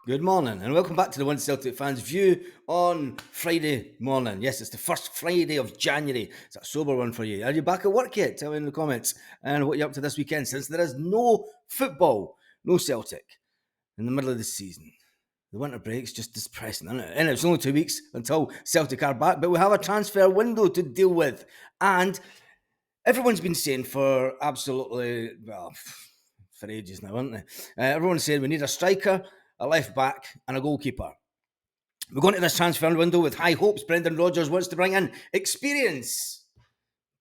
Good morning and welcome back to the One Celtic Fans View on Friday morning. Yes, it's the first Friday of January. It's a sober one for you. Are you back at work yet? Tell me in the comments and what you're up to this weekend since there is no football, no Celtic in the middle of the season. The winter break's just depressing, isn't it? And it's only 2 weeks until Celtic are back, but we have a transfer window to deal with. And everyone's been saying for absolutely, for ages now, haven't they? Everyone's saying we need a striker, a left back, and a goalkeeper. We're going to this transfer window with high hopes. Brendan Rodgers wants to bring in experience.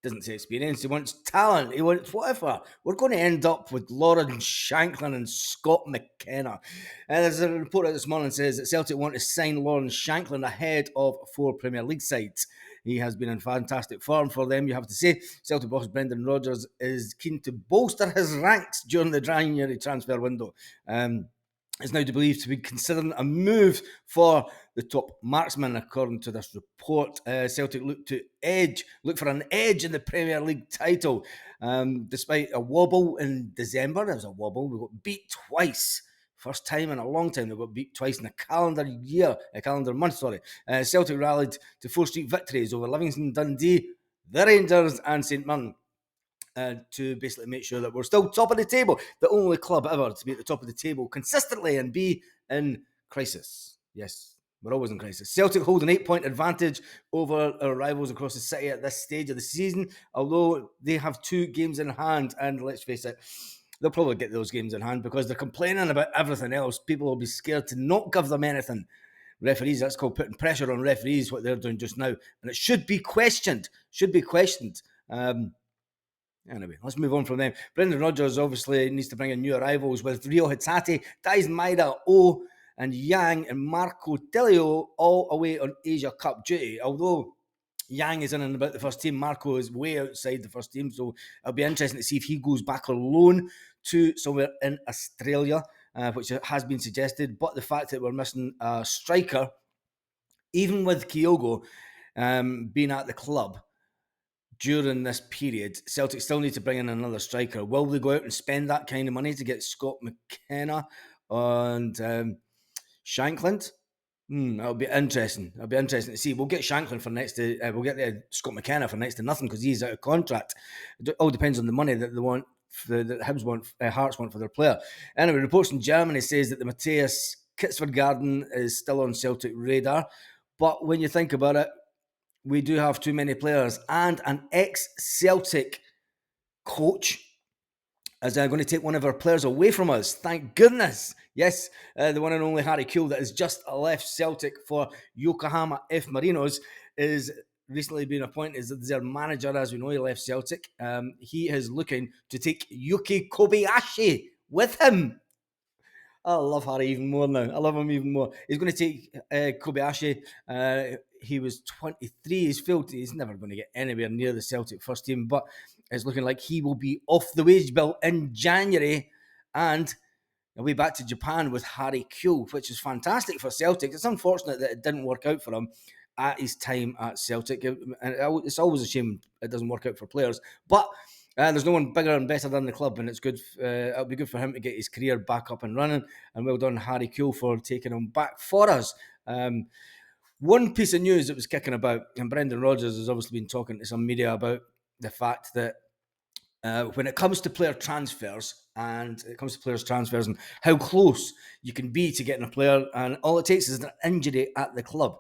Doesn't say experience, he wants talent, he wants whatever. We're going to end up with Lauren Shanklin and Scott McKenna. And there's a report out this morning says that Celtic want to sign Lauren Shanklin ahead of 4 Premier League sides. He has been in fantastic form for them, you have to say. Celtic boss Brendan Rodgers is keen to bolster his ranks during the January transfer window. Is now believed to be considering a move for the top marksman, according to this report. Celtic look for an edge in the Premier League title. Despite a wobble in December, there was a wobble. We got beat twice. First time in a long time they got beat twice in a calendar month, sorry. Celtic rallied to 4 straight victories over Livingston, Dundee, the Rangers and St Mirren. To basically make sure that we're still top of the table. The only club ever to be at the top of the table consistently and be in crisis. Yes, we're always in crisis. Celtic hold an 8-point advantage over our rivals across the city at this stage of the season, although they have 2 games in hand, and let's face it, they'll probably get those games in hand because they're complaining about everything else. People will be scared to not give them anything. Referees, that's called putting pressure on referees, what they're doing just now, and it should be questioned. Anyway, let's move on from them. Brendan Rodgers obviously needs to bring in new arrivals with Rio Hitati, Dyson Maida, O, and Yang and Marco Delio all away on Asia Cup duty. Although Yang is in and about the first team, Marco is way outside the first team, so it'll be interesting to see if he goes back on loan to somewhere in Australia, which has been suggested. But the fact that we're missing a striker, even with Kyogo being at the club, during this period, Celtic still need to bring in another striker. Will they go out and spend that kind of money to get Scott McKenna and Shanklin? That'll be interesting. It'll be interesting to see. We'll get Shanklin for next to. We'll get Scott McKenna for next to nothing because he's out of contract. It all depends on the money that they want. That Hibs want, Hearts want for their player. Anyway, reports in Germany says that the Matthias Kitsvergarden is still on Celtic radar, but when you think about it, we do have too many players, and an ex-Celtic coach is going to take one of our players away from us. Thank goodness. Yes, the one and only Harry Kuehl that has just left Celtic for Yokohama F. Marinos is recently been appointed as their manager. As we know, he left Celtic. He is looking to take Yuki Kobayashi with him. I love Harry even more now. I love him even more. He's going to take Kobayashi. He was 23. He's never going to get anywhere near the Celtic first team, but it's looking like he will be off the wage bill in January and he'll be back to Japan with Harry Kuehl, which is fantastic for Celtic. It's unfortunate that it didn't work out for him at his time at Celtic. And it's always a shame it doesn't work out for players. But there's no one bigger and better than the club, and it's good. It'll be good for him to get his career back up and running. And well done, Harry Kuehl, for taking him back for us. One piece of news that was kicking about, and Brendan Rodgers has obviously been talking to some media about the fact that when it comes to player transfers, and how close you can be to getting a player, and all it takes is an injury at the club.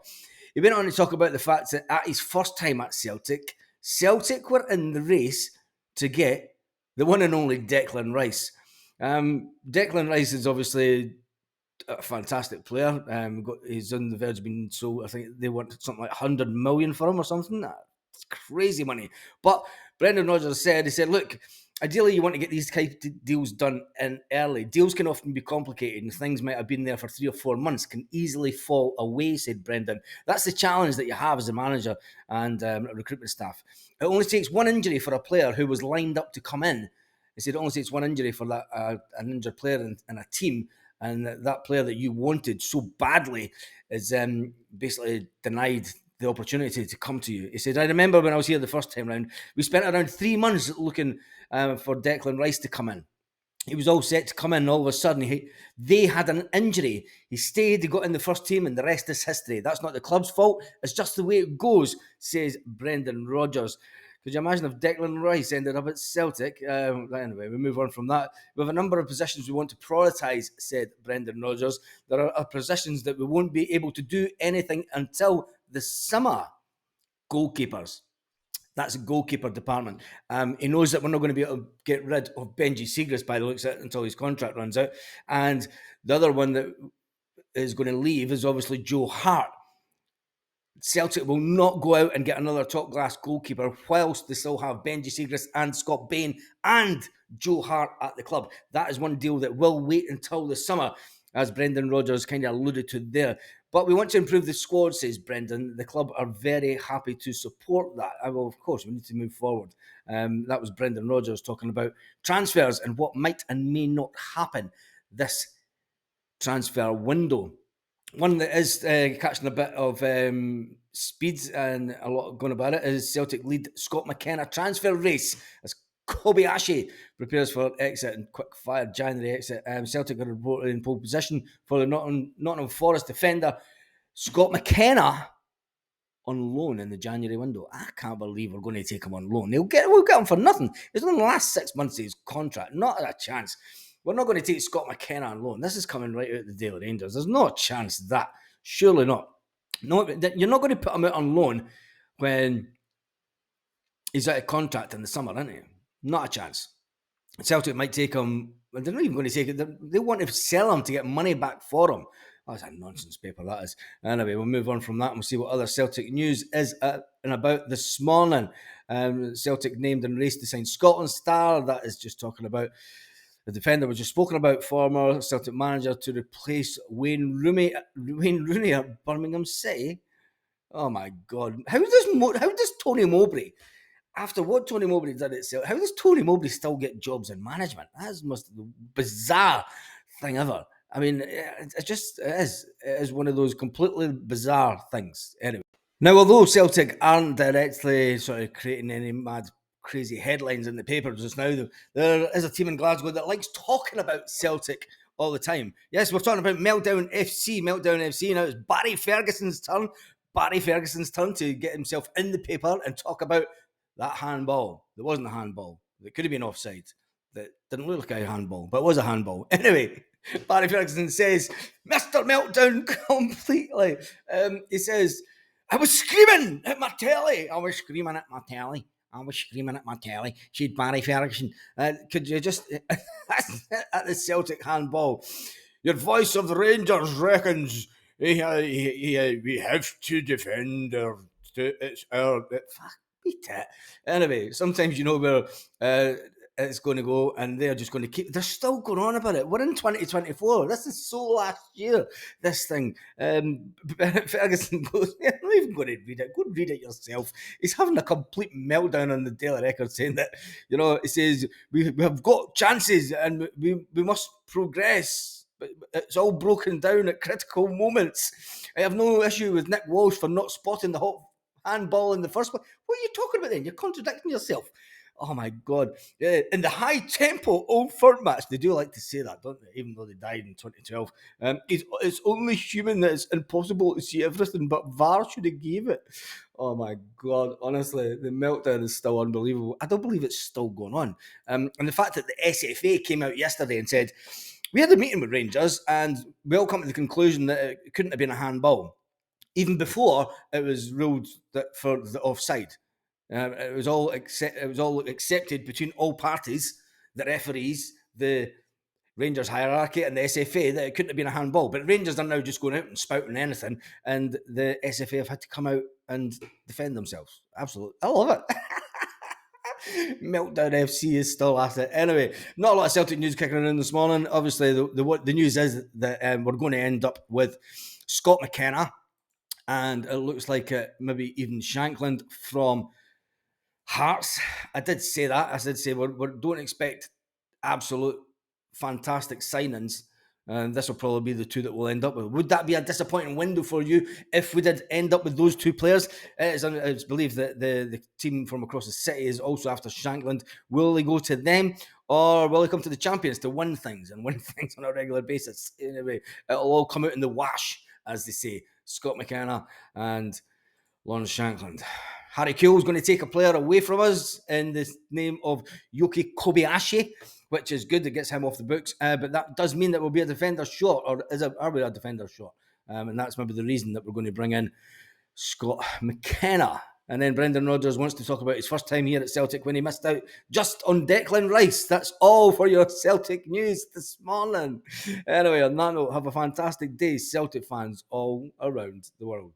He went on to talk about the fact that at his first time at Celtic were in the race to get the one and only Declan Rice. Declan Rice is obviously a fantastic player. He's on the verge of being sold. I think they want something like 100 million for him or something. That's crazy money. But Brendan Rodgers said, look, ideally you want to get these type of deals done in early. Deals can often be complicated and things might have been there for 3 or 4 months, can easily fall away, said Brendan. That's the challenge that you have as a manager and recruitment staff. It only takes one injury for a player who was lined up to come in. He said it only takes one injury for that an injured player in a team, and that player that you wanted so badly is basically denied the opportunity to come to you. He said, I remember when I was here the first time round, we spent around 3 months looking for Declan Rice to come in. he was all set to come in. All of a sudden, they had an injury. He stayed, he got in the first team, and the rest is history. That's not the club's fault. It's just the way it goes, says Brendan Rodgers. Could you imagine if Declan Rice ended up at Celtic? Anyway, we move on from that. We have a number of positions we want to prioritise, said Brendan Rodgers. There are positions that we won't be able to do anything until the summer. Goalkeepers. That's a goalkeeper department. He knows that we're not going to be able to get rid of Benji Siegrist by the looks of it until his contract runs out. And the other one that is going to leave is obviously Joe Hart. Celtic will not go out and get another top-class goalkeeper whilst they still have Benji Siegrist and Scott Bain and Joe Hart at the club. That is one deal that will wait until the summer, as Brendan Rodgers kind of alluded to there. But we want to improve the squad, says Brendan. The club are very happy to support that. Well, of course, we need to move forward. That was Brendan Rodgers talking about transfers and what might and may not happen this transfer window. One that is catching a bit of speed and a lot going about it is Celtic lead Scott McKenna transfer race as Kobayashi prepares for exit and quick-fire January exit. Celtic are reported in pole position for the Nottingham Forest defender Scott McKenna on loan in the January window. I can't believe we're going to take him on loan. We'll get him for nothing. It's only the last 6 months of his contract. Not a chance. We're not going to take Scott McKenna on loan. This is coming right out of the Daily Rangers. There's no chance of that. Surely not. No, you're not going to put him out on loan when he's out of contract in the summer, isn't he? Not a chance. Celtic might take him. They're not even going to take it. They want to sell him to get money back for him. Oh, that's a nonsense paper, that is. Anyway, we'll move on from that and we'll see what other Celtic news is and about this morning. Celtic named and raced to sign Scotland star. That is just talking about the defender we just spoken about, former Celtic manager to replace Wayne Rooney at Birmingham City. Oh my God! How does Tony Mowbray, after what Tony Mowbray did at Celtic, how does Tony Mowbray still get jobs in management? That's must be the bizarre thing ever. I mean, it is one of those completely bizarre things. Anyway, now although Celtic aren't directly sort of creating any mad crazy headlines in the paper just now, there is a team in Glasgow that likes talking about Celtic all the time. Yes, we're talking about Meltdown FC. Meltdown FC. Now it's Barry Ferguson's turn. Barry Ferguson's turn to get himself in the paper and talk about that handball. There wasn't a handball. It could have been offside. That didn't look like a handball, but it was a handball. Anyway, Barry Ferguson says, Mr. Meltdown completely. He says, I was screaming at my telly. She'd Barry Ferguson. Could you just, at the Celtic handball, your voice of the Rangers reckons we have to defend it's our, fuck, beat it. Anyway, sometimes you know where it's going to go and they're just going to keep, they're still going on about it. We're in 2024. This is so last year, this thing. Ferguson goes, I'm not even going to read it. Go read it yourself. He's having a complete meltdown on the Daily Record saying that, he says, we have got chances and we must progress. But it's all broken down at critical moments. I have no issue with Nick Walsh for not spotting the hot handball in the first place. What are you talking about then? You're contradicting yourself. Oh my God. In the high tempo Old Firm match, they do like to say that, don't they? Even though they died in 2012. It's only human that it's impossible to see everything, but VAR should have gave it. Oh my God. Honestly, the meltdown is still unbelievable. I don't believe it's still going on. And the fact that the SFA came out yesterday and said, we had a meeting with Rangers and we all come to the conclusion that it couldn't have been a handball, even before it was ruled that for the offside. It was all accepted between all parties, the referees, the Rangers hierarchy, and the SFA that it couldn't have been a handball. But Rangers are now just going out and spouting anything, and the SFA have had to come out and defend themselves. Absolutely, I love it. Meltdown FC is still at it. Anyway, not a lot of Celtic news kicking around this morning. Obviously, the news is that we're going to end up with Scott McKenna, and it looks like maybe even Shankland from Hearts. I did say that. I did say we don't expect absolute fantastic signings. And this will probably be the two that we'll end up with. Would that be a disappointing window for you if we did end up with those two players? It's believed that the team from across the city is also after Shankland. Will they go to them? Or will he come to the champions to win things and win things on a regular basis? Anyway, it'll all come out in the wash, as they say. Scott McKenna and Lawrence Shankland. Harry Kewell's going to take a player away from us in the name of Yuki Kobayashi, which is good. It gets him off the books. But that does mean that we'll be a defender short, or are we a defender short? And that's maybe the reason that we're going to bring in Scott McKenna. And then Brendan Rodgers wants to talk about his first time here at Celtic when he missed out just on Declan Rice. That's all for your Celtic news this morning. Anyway, on that note, have a fantastic day, Celtic fans all around the world.